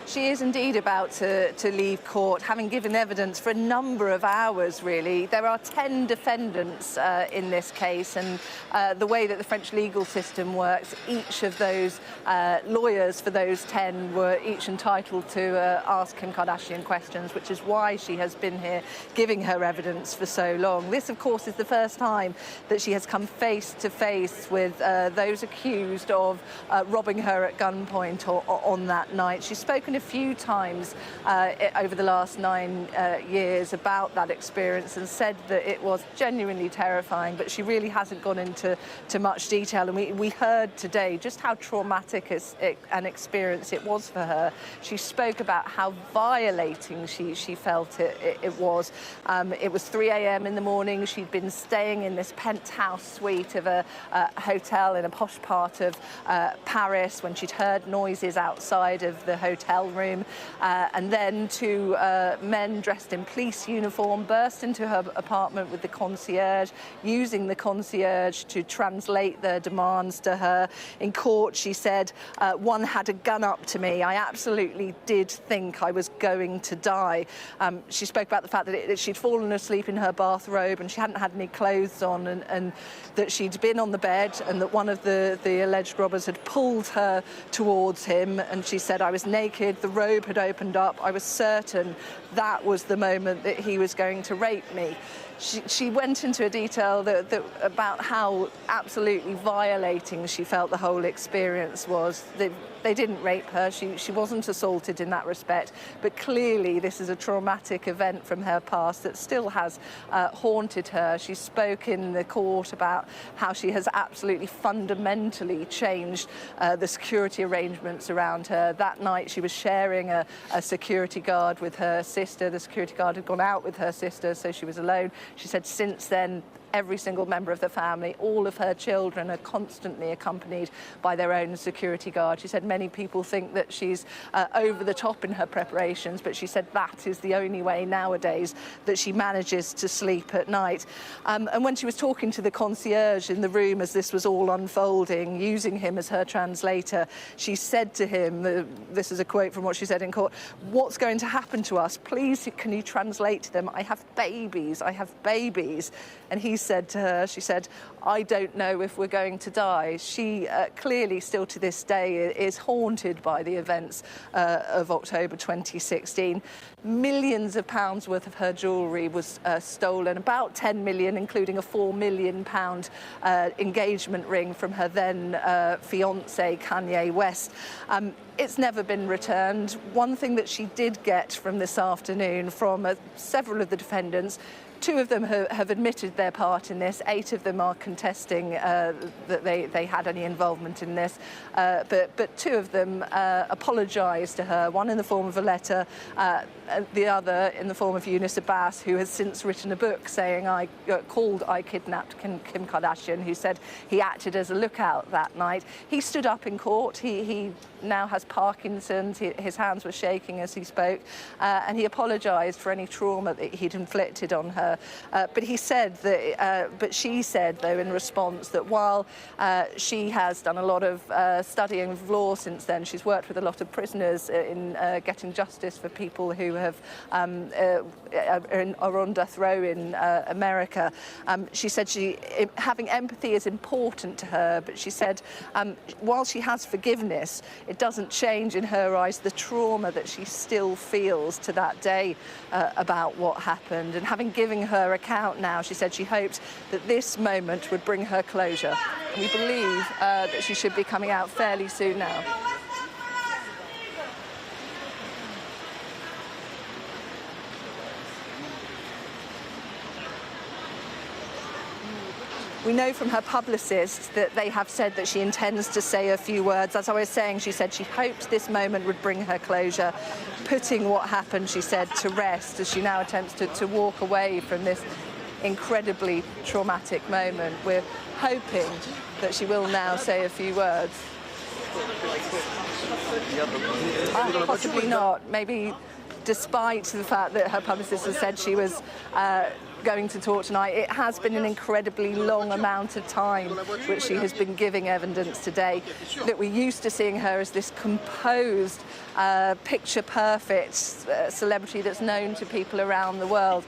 She is indeed about to leave court, having given evidence for a number of hours, really. There are 10 defendants in this case, and the way that the French legal system works, each of those lawyers for those 10 were each entitled to ask Kim Kardashian questions, which is why she has been here giving her evidence for so long. This, of course, is the first time that she has come face to face with those accused of robbing her at gunpoint or on that night. She's spoken a few times over the last 9 years about that experience and said that it was genuinely terrifying, but she really hasn't gone into much detail. And we heard today just how traumatic an experience it was for her. She spoke about how violating she felt it was. It was 3 a.m. in the morning. She'd been staying in this penthouse suite of a hotel in a posh part of Paris when she'd heard noises outside of the hotel room, and then two men dressed in police uniform burst into her apartment with the concierge, using the concierge to translate their demands to her. In court, she said, one had a gun up to me. I absolutely did think I was going to die. She spoke about the fact that she'd fallen asleep in her bathrobe and she hadn't had any clothes on, and that she'd been on the bed and that one of the alleged robbers had pulled her towards him, and she said, I was naked, the robe had opened up, I was certain that was the moment that he was going to rape me. She went into a detail about how absolutely violating she felt the whole experience was. They didn't rape her, she wasn't assaulted in that respect, but clearly this is a traumatic event from her past that still has haunted her. She spoke in the court about how she has absolutely fundamentally changed the security arrangements around her. That night she was sharing a security guard with her sister. The security guard had gone out with her sister, so she was alone. She said since then, every single member of the family, all of her children, are constantly accompanied by their own security guard. She said many people think that she's over the top in her preparations, but she said that is the only way nowadays that she manages to sleep at night. And when she was talking to the concierge in the room as this was all unfolding, using him as her translator, she said to him, this is a quote from what she said in court, "What's going to happen to us? Please, can you translate to them? I have babies, I have babies." And he said to her, she said, "I don't know if we're going to die." She clearly still to this day is haunted by the events of October 2016. Millions of pounds worth of her jewellery was stolen, about 10 million, including a £4 million engagement ring from her then fiancé, Kanye West. It's never been returned. One thing that she did get from this afternoon from several of the defendants, 2 of them have admitted their part in this. 8 of them are contesting that they had any involvement in this. But 2 of them apologised to her, one in the form of a letter, the other in the form of Yunus Abbas, who has since written a book saying I kidnapped Kim Kardashian, who said he acted as a lookout that night. He stood up in court. He now has Parkinson's. His hands were shaking as he spoke, and he apologised for any trauma that he'd inflicted on her. But he said that, but she said, though, in response, that while she has done a lot of studying of law since then, she's worked with a lot of prisoners in getting justice for people who have are on death row in America. She said having empathy is important to her, but she said while she has forgiveness, it doesn't change in her eyes the trauma that she still feels to that day about what happened. And having given her account now, she said she hoped that this moment would bring her closure. And we believe that she should be coming out fairly soon now. We know from her publicist that they have said that she intends to say a few words. As I was saying, she said she hoped this moment would bring her closure, putting what happened, she said, to rest as she now attempts to walk away from this incredibly traumatic moment. We're hoping that she will now say a few words. Possibly not. Maybe despite the fact that her publicist has said she was going to talk tonight. It has been an incredibly long amount of time which she has been giving evidence today. That we're used to seeing her as this composed, picture-perfect celebrity that's known to people around the world.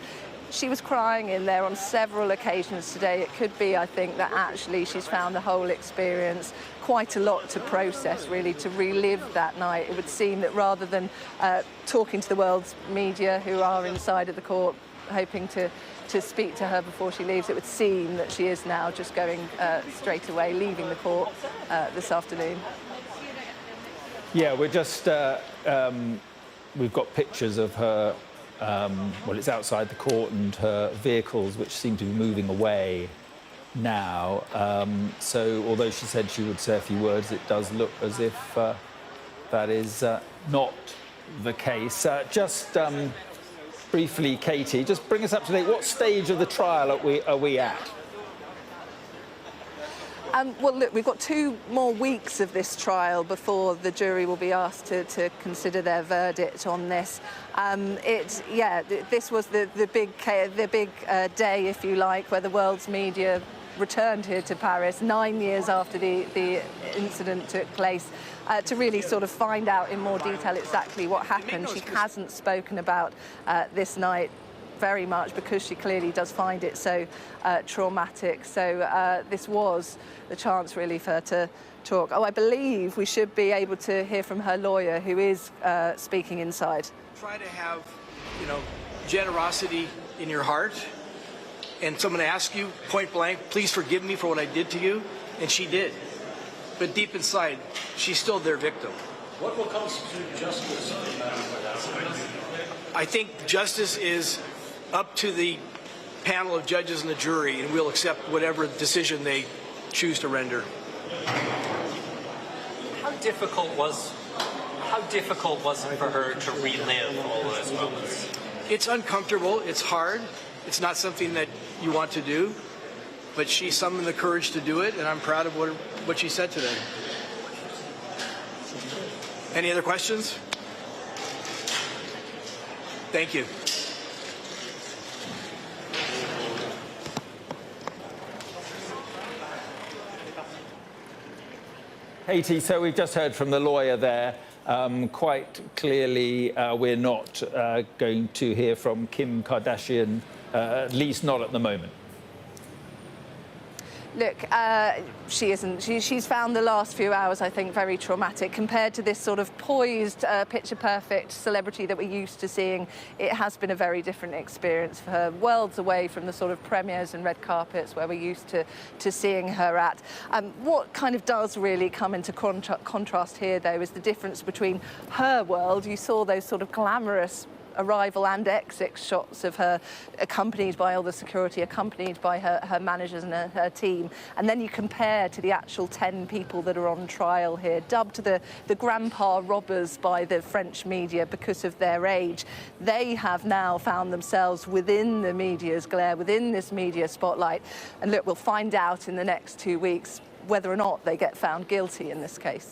She was crying in there on several occasions today. It could be, I think, that actually she's found the whole experience quite a lot to process, really, to relive that night. It would seem that rather than talking to the world's media who are inside of the court, hoping to speak to her before she leaves, it would seem that she is now just going straight away, leaving the court this afternoon. Yeah, we're just, we've got pictures of her, well, it's outside the court, and her vehicles, which seem to be moving away now. So although she said she would say a few words, it does look as if that is not the case. Just briefly, Katie, just bring us up to date. What stage of the trial are we at? Well, look, we've got 2 more weeks of this trial before the jury will be asked to consider their verdict on this. This was the big day, if you like, where the world's media returned here to Paris 9 years after the incident took place to really sort of find out in more detail exactly what happened. She hasn't spoken about this night very much because she clearly does find it so traumatic. So this was the chance really for her to talk. Oh, I believe we should be able to hear from her lawyer, who is speaking inside. Try to have, generosity in your heart, and someone asks you point blank, please forgive me for what I did to you, and she did. But deep inside, she's still their victim. What will constitute justice? I think justice is up to the panel of judges and the jury, and we'll accept whatever decision they choose to render. How difficult was it for her to relive all those moments? It's uncomfortable. It's hard. It's not something that you want to do, but she summoned the courage to do it, and I'm proud of what she said today. Any other questions? Thank you. Katie, so we've just heard from the lawyer there. Quite clearly, we're not going to hear from Kim Kardashian, at least not at the moment. Look, she isn't. She's found the last few hours, I think, very traumatic. Compared to this sort of poised, picture-perfect celebrity that we're used to seeing, it has been a very different experience for her, worlds away from the sort of premieres and red carpets where we're used to seeing her at. What kind of does really come into contrast here, though, is the difference between her world. You saw those sort of glamorous arrival and exit shots of her, accompanied by all the security, accompanied by her managers and her team. And then you compare to the actual 10 people that are on trial here, dubbed the grandpa robbers by the French media because of their age. They have now found themselves within the media's glare, within this media spotlight. And look, we'll find out in the next 2 weeks whether or not they get found guilty in this case.